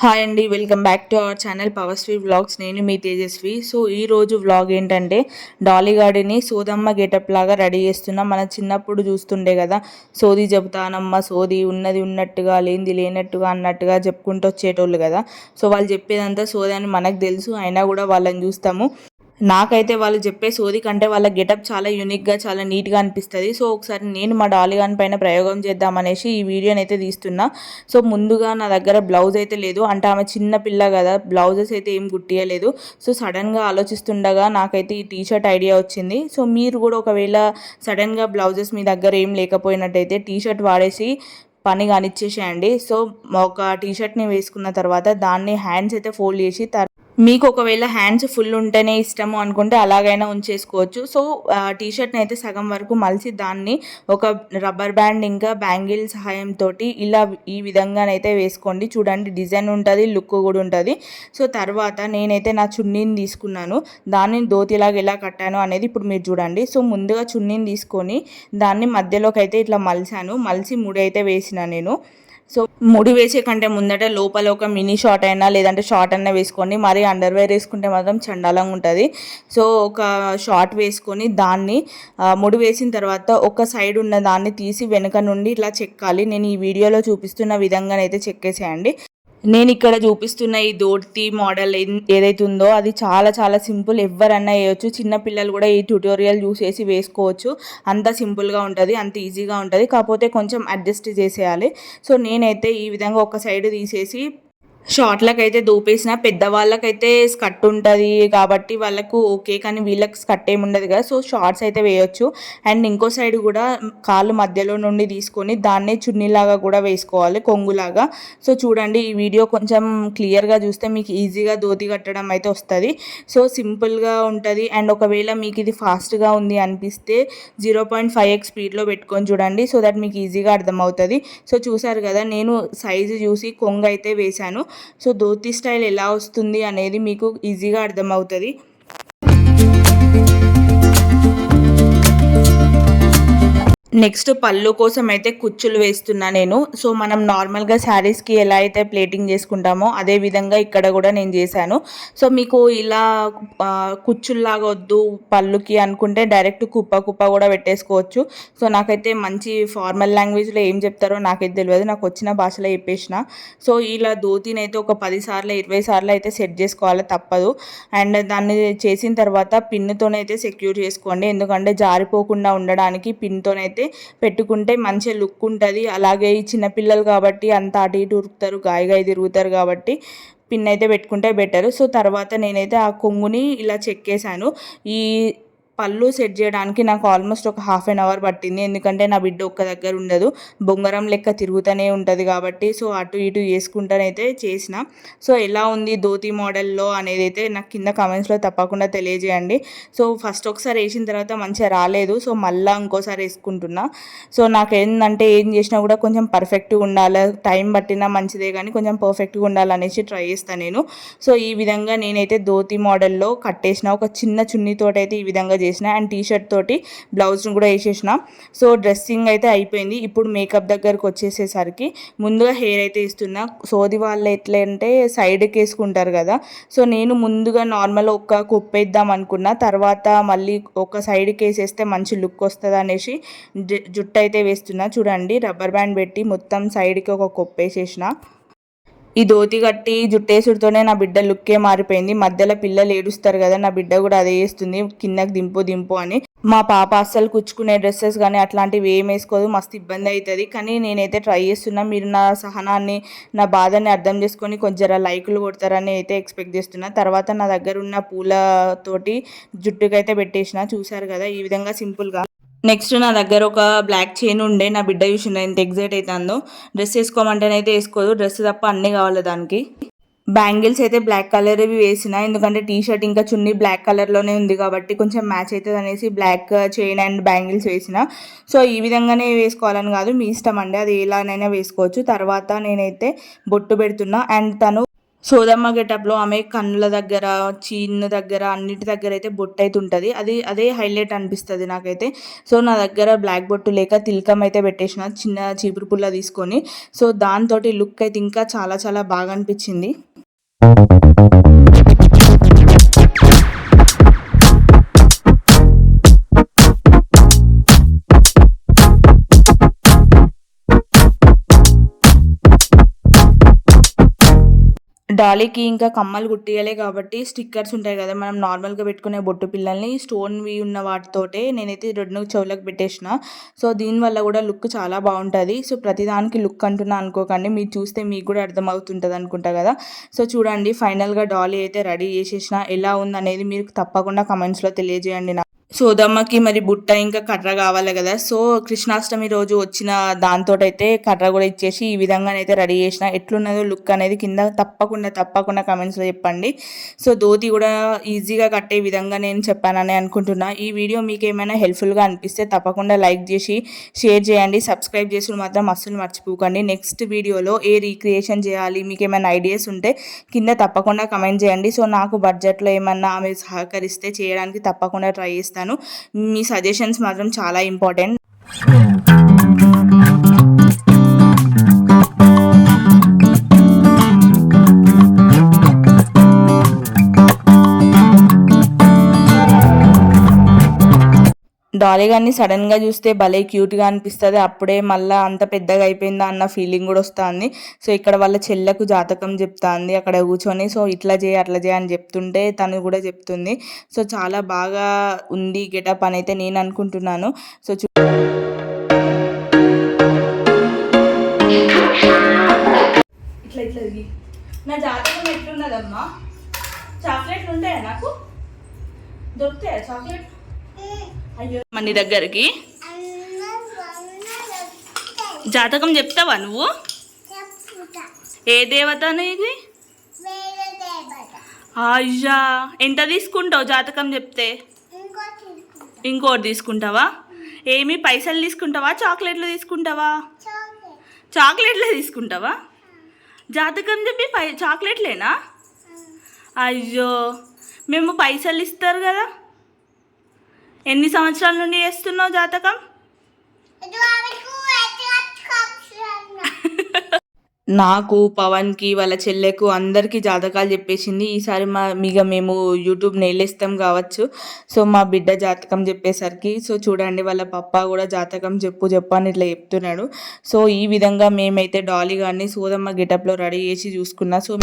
Hi అండి, welcome back to our channel పవర్స్వి vlogs. నేను మీ తేజస్వి. సో ఈ రోజు వ్లాగ్ ఏంటంటే డాలీ గాడిని సోదమ్మ గెటప్ లాగా రెడీ చేస్తున్నా. మన చిన్నప్పుడు చూస్తుండే కదా, సోది చెబుతానమ్మ సోది, ఉన్నది ఉన్నట్టుగా లేనిది లేనట్టుగా అన్నట్టుగా చెప్పుకుంటూ వచ్చేటోళ్ళు కదా. సో వాళ్ళు చెప్పేదంతా సోది అని మనకు తెలుసు, అయినా కూడా వాళ్ళని చూస్తాము. నాకైతే వాళ్ళు చెప్పే సోది కంటే వాళ్ళ గెటప్ చాలా యూనిక్గా, చాలా నీట్గా అనిపిస్తుంది. సో ఒకసారి నేను మా డాలీ గాని పైన ప్రయోగం చేద్దామనేసి ఈ వీడియోని అయితే తీస్తున్నా. సో ముందుగా నా దగ్గర బ్లౌజ్ అయితే లేదు, అంటే ఆమె చిన్న పిల్ల కదా, బ్లౌజెస్ అయితే ఏం కుట్టియలేదు. సో సడన్గా ఆలోచిస్తుండగా నాకైతే ఈ టీషర్ట్ ఐడియా వచ్చింది. సో మీరు కూడా ఒకవేళ సడన్గా బ్లౌజెస్ మీ దగ్గర ఏం లేకపోయినట్టయితే టీషర్ట్ వాడేసి పని కానిచ్చేసేయండి. సో ఒక టీషర్ట్ని వేసుకున్న తర్వాత దాన్ని హ్యాండ్స్ అయితే ఫోల్డ్ చేసి మీకు ఒకవేళ హ్యాండ్స్ ఫుల్ ఉంటేనే ఇష్టము అనుకుంటే అలాగైనా ఉంచేసుకోవచ్చు. సో టీషర్ట్ని అయితే సగం వరకు మలిసి దాన్ని ఒక రబ్బర్ బ్యాండ్ ఇంకా బ్యాంగిల్ సహాయంతో ఇలా ఈ విధంగానైతే వేసుకోండి. చూడండి, డిజైన్ ఉంటుంది, లుక్ కూడా ఉంటుంది. సో తర్వాత నేనైతే నా చున్నీని తీసుకున్నాను, దాన్ని ధోతిలాగా ఎలా కట్టాను అనేది ఇప్పుడు మీరు చూడండి. సో ముందుగా చున్నీని తీసుకొని దాన్ని మధ్యలోకి అయితే ఇట్లా మలిసి ముడి అయితే వేసిన నేను. సో ముడి వేసే కంటే ముందట లోపల ఒక మినీ షార్ట్ అయినా లేదంటే షార్ట్ అయినా వేసుకోండి. మరి అండర్వేర్ వేసుకుంటే మాత్రం చండాలంగా ఉంటుంది. సో ఒక షార్ట్ వేసుకొని దాన్ని ముడి వేసిన తర్వాత ఒక సైడ్ ఉన్న దాన్ని తీసి వెనుక నుండి ఇట్లా చెక్కాలి. నేను ఈ వీడియోలో చూపిస్తున్న విధంగానైతే చెక్కేసేయండి. నేను ఇక్కడ చూపిస్తున్న ఈ ధోతి మోడల్ ఏదైతే ఉందో అది చాలా చాలా సింపుల్, ఎవరన్నా వేయచ్చు. చిన్నపిల్లలు కూడా ఈ ట్యూటోరియల్ చూసేసి వేసుకోవచ్చు. అంత సింపుల్గా ఉంటుంది, అంత ఈజీగా ఉంటుంది. కాకపోతే కొంచెం అడ్జస్ట్ చేసేయాలి. సో నేనైతే ఈ విధంగా ఒక సైడ్ తీసేసి షార్ట్లకు అయితే దూపేసిన. పెద్దవాళ్ళకైతే స్కర్ట్ ఉంటుంది కాబట్టి వాళ్ళకు ఓకే, కానీ వీళ్ళకి స్కర్ట్ ఏమి ఉండదు కదా. సో షార్ట్స్ అయితే వేయొచ్చు. అండ్ ఇంకో సైడ్ కూడా కాళ్ళు మధ్యలో నుండి తీసుకొని దాన్నే చున్నీలాగా కూడా వేసుకోవాలి, కొంగులాగా. సో చూడండి, ఈ వీడియో కొంచెం క్లియర్గా చూస్తే మీకు ఈజీగా ధోతి కట్టడం అయితే వస్తుంది. సో సింపుల్గా ఉంటుంది. అండ్ ఒకవేళ మీకు ఇది ఫాస్ట్గా ఉంది అనిపిస్తే 0.5x స్పీడ్లో పెట్టుకొని చూడండి, సో దట్ మీకు ఈజీగా అర్థమవుతుంది. సో చూసారు కదా, నేను సైజు చూసి కొంగు అయితే వేశాను. సో ధోతి స్టైల్ ఎలా వస్తుంది అనేది మీకు ఈజీగా అర్థమవుతుంది. నెక్స్ట్ పళ్ళు కోసం అయితే కుచ్చులు వేస్తున్నా నేను. సో మనం నార్మల్గా శారీస్కి ఎలా అయితే ప్లేటింగ్ చేసుకుంటామో అదే విధంగా ఇక్కడ కూడా నేను చేశాను. సో మీకు ఇలా కుచ్చుల్లాగా వద్దు పళ్ళుకి అనుకుంటే డైరెక్ట్ కుప్ప కూడా పెట్టేసుకోవచ్చు. సో నాకైతే మంచి ఫార్మల్ లాంగ్వేజ్లో ఏం చెప్తారో నాకైతే తెలియదు, నాకు వచ్చిన భాషలో చెప్పేసిన. సో ఇలా ధోతిని అయితే ఒక 10 సార్లు 20 సార్లు అయితే సెట్ చేసుకోవాలి, తప్పదు. అండ్ దాన్ని చేసిన తర్వాత పిన్నుతోనైతే సెక్యూర్ చేసుకోండి, ఎందుకంటే జారిపోకుండా ఉండడానికి పిన్తోనైతే పెట్టుకుంటే మంచి లుక్ ఉంటుంది. అలాగే ఈ చిన్నపిల్లలు కాబట్టి అంత అటు ఇటు ఉరుకుతారు, గాయగాయ తిరుగుతారు కాబట్టి పిన్ అయితే పెట్టుకుంటే బెటర్. సో తర్వాత నేనైతే ఆ కొంగుని ఇలా చెక్కేసాను. ఈ పళ్ళు సెట్ చేయడానికి నాకు ఆల్మోస్ట్ ఒక ½ an hour పట్టింది, ఎందుకంటే నా బిడ్డ ఒక్క దగ్గర ఉండదు, బొంగరం లెక్క తిరుగుతూనే ఉంటుంది కాబట్టి. సో అటు ఇటు వేసుకుంటానైతే చేసిన. సో ఎలా ఉంది ధోతి మోడల్లో అనేది అయితే నాకు కింద కామెంట్స్లో తప్పకుండా తెలియజేయండి. సో ఫస్ట్ ఒకసారి వేసిన తర్వాత మంచిగా రాలేదు, సో మళ్ళీ ఇంకోసారి వేసుకుంటున్నా. సో నాకేంటంటే ఏం చేసినా కూడా కొంచెం పర్ఫెక్ట్గా ఉండాలి, టైం పట్టినా మంచిదే కానీ కొంచెం పర్ఫెక్ట్గా ఉండాలనేసి ట్రై చేస్తాను నేను. సో ఈ విధంగా నేనైతే ధోతి మోడల్లో కట్టేసిన, ఒక చిన్న చున్నీతోటి అయితే ఈ విధంగా చేసిన. అండ్ టీషర్ట్ తోటి బ్లౌజ్ను కూడా వేసేసిన. సో డ్రెస్సింగ్ అయితే అయిపోయింది. ఇప్పుడు మేకప్ దగ్గరకు వచ్చేసేసరికి ముందుగా హెయిర్ అయితే ఇస్తున్నా. సోది వాళ్ళు ఎట్లా అంటే సైడ్కి వేసుకుంటారు కదా, సో నేను ముందుగా నార్మల్ ఒక కుప్పేద్దాం అనుకున్నా, తర్వాత మళ్ళీ ఒక సైడ్కి వేసేస్తే మంచి లుక్ వస్తుంది అనేసి జుట్టు అయితే వేస్తున్నా. చూడండి, రబ్బర్ బ్యాండ్ పెట్టి మొత్తం సైడ్కి ఒక కుప్పేసేసిన. ఈ ధోతి కట్టి జుట్టేసుడితోనే నా బిడ్డ లుక్కే మారిపోయింది. మధ్యలో పిల్లలు ఏడుస్తారు కదా, నా బిడ్డ కూడా అదే చేస్తుంది, కిందకి దింపు అని. మా పాప అస్సలు కుచ్చుకునే డ్రెస్సెస్ కానీ అట్లాంటివి ఏం వేసుకోదు, మస్తు ఇబ్బంది అవుతుంది. కానీ నేనైతే ట్రై చేస్తున్నా. మీరు నా సహనాన్ని, నా బాధని అర్థం చేసుకొని కొంచెం లైకులు కొడతారని అయితే ఎక్స్పెక్ట్ చేస్తున్నా. తర్వాత నా దగ్గర ఉన్న పూలతోటి జుట్టుకైతే పెట్టేసిన. చూసారు కదా, ఈ విధంగా సింపుల్గా. నెక్స్ట్ నా దగ్గర ఒక బ్లాక్ చైన్ ఉండే, నా బిడ్డ చూసిన ఎంత ఎగ్జైట్ అవుతుందో. డ్రెస్ వేసుకోమంటేనైతే వేసుకోదు, డ్రెస్ తప్ప అన్నీ కావాలి దానికి. బ్యాంగిల్స్ అయితే బ్లాక్ కలర్వి వేసిన, ఎందుకంటే టీషర్ట్ ఇంకా చున్నీ బ్లాక్ కలర్లోనే ఉంది కాబట్టి కొంచెం మ్యాచ్ అవుతుంది అనేసి బ్లాక్ చైన్ అండ్ బ్యాంగిల్స్ వేసిన. సో ఈ విధంగానే వేసుకోవాలని కాదు, మీ ఇష్టం అండి, అది ఎలానైనా వేసుకోవచ్చు. తర్వాత నేనైతే బొట్టు పెడుతున్నా. అండ్ తను సోదమ్మ గెటప్‌లో ఆమె కన్నుల దగ్గర, చిన్ను దగ్గర అన్నిటి దగ్గర అయితే బొట్టయితే ఉంటది. అదే హైలైట్ అనిపిస్తది నాకైతే. సో, నా దగ్గర బ్లాక్ బొట్టు లేక తిలకం అయితే పెట్టేసిన చిన్న చీపురు పుల్ల తీసుకొని. సో, దాంతోటి లుక్ అయితే ఇంకా చాలా చాలా బాగా అనిపించింది. డాలీకి ఇంకా కమ్మలు కుట్టియలే కాబట్టి స్టిక్కర్స్ ఉంటాయి కదా, మనం నార్మల్గా పెట్టుకునే బొట్టు పిల్లల్ని స్టోన్వి ఉన్న వాటితోటే నేనైతే 2 చెవులకు పెట్టేసిన. సో దీనివల్ల కూడా లుక్ చాలా బాగుంటుంది. సో ప్రతిదానికి లుక్ అంటున్నా అనుకోకండి, మీరు చూస్తే మీకు కూడా అర్థమవుతుంటుంది అనుకుంటా కదా. సో చూడండి, ఫైనల్గా డాలీ అయితే రెడీ చేసేసిన. ఎలా ఉందనేది మీరు తప్పకుండా కమెంట్స్లో తెలియజేయండి. సోదమ్మకి మరి బుట్ట ఇంకా కర్ర కావాలి కదా. సో కృష్ణాష్టమి రోజు వచ్చిన దాంతోటైతే కర్ర కూడా ఇచ్చేసి ఈ విధంగానైతే రెడీ చేసిన. ఎట్లున్నదో లుక్ అనేది కింద తప్పకుండా కమెంట్స్లో చెప్పండి. సో ధోతి కూడా ఈజీగా కట్టే విధంగా నేను చెప్పానని అనుకుంటున్నా. ఈ వీడియో మీకు ఏమైనా హెల్ప్ఫుల్గా అనిపిస్తే తప్పకుండా లైక్ చేసి షేర్ చేయండి. సబ్స్క్రైబ్ చేసుకుని మాత్రం అస్సలు మర్చిపోకండి. నెక్స్ట్ వీడియోలో ఏ రీక్రియేషన్ చేయాలి, మీకు ఏమైనా ఐడియాస్ ఉంటే కింద తప్పకుండా కమెంట్ చేయండి. సో నాకు బడ్జెట్లో ఏమన్నా ఆమె సహకరిస్తే చేయడానికి తప్పకుండా ట్రై చేస్తాను. మీ సజెషన్స్ మాత్రం చాలా ఇంపార్టెంట్. డాలీ గారిని సడన్గా చూస్తే భలే క్యూట్గా అనిపిస్తుంది. అప్పుడే మళ్ళీ అంత పెద్దగా అయిపోయిందా అన్న ఫీలింగ్ కూడా వస్తుంది. సో ఇక్కడ వాళ్ళ చెల్లకు జాతకం చెప్తాంది అక్కడ కూర్చొని. సో ఇట్లా చేయి అట్లా చేయి అని చెప్తుంటే తను కూడా చెప్తుంది. సో చాలా బాగా ఉంది గెటప్ అని అయితే నేను అనుకుంటున్నాను. సో ఇట్లా నా జాతకం ఎట్లున్నదమ్మా? చాక్లెట్లు ఉంటాయా నాకు? దొరుకుతాయా చాక్లెట్? అయ్యో మనీ దగ్గరికి జాతకం చెప్తావా నువ్వు? ఏ దేవత ఇది? అయ్యా ఎంత తీసుకుంటావు జాతకం చెప్తే? ఇంకోటి తీసుకుంటావా? ఏమి పైసలు తీసుకుంటావా, చాక్లెట్లు తీసుకుంటావా? చాక్లెట్లే తీసుకుంటావా? జాతకం చెప్పి చాక్లెట్లేనా? అయ్యో మేము పైసలు ఇస్తారు కదా. ఎన్ని సంవత్సరాల నుండి చేస్తున్నావు జాతకం? నాకు, పవన్కి, వాళ్ళ చెల్లెకు అందరికీ జాతకాలు చెప్పేసింది. ఈసారి మేము యూట్యూబ్ నేలేస్తాం కావచ్చు. సో మా బిడ్డ జాతకం చెప్పేసరికి సో చూడండి, వాళ్ళ పప్పా కూడా జాతకం చెప్పు అని ఇట్లా చెప్తున్నాడు. సో ఈ విధంగా మేమైతే డాలీ గారిని సోదమ్మ గెటప్లో రెడీ చేసి చూసుకున్నా. సో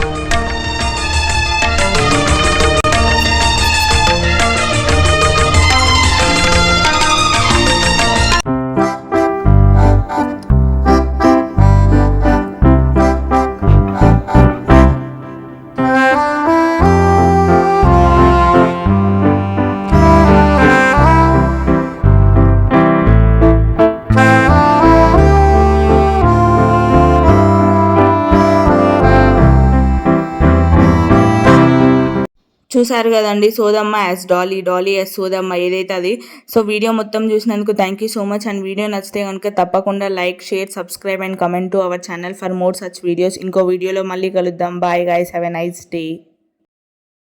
చూసారు కదండి, సోదమ్మ యాజ్ డాలీ, డాలీ యాజ్ సోదమ్మ ఏదైతే అది. సో వీడియో మొత్తం చూసినందుకు thank you so much. And video నచ్చితే కనుక తప్పకుండా like, share, subscribe and comment to our channel for more such videos. ఇంకో వీడియోలో మళ్ళీ కలుద్దాం. Bye guys, have a nice day.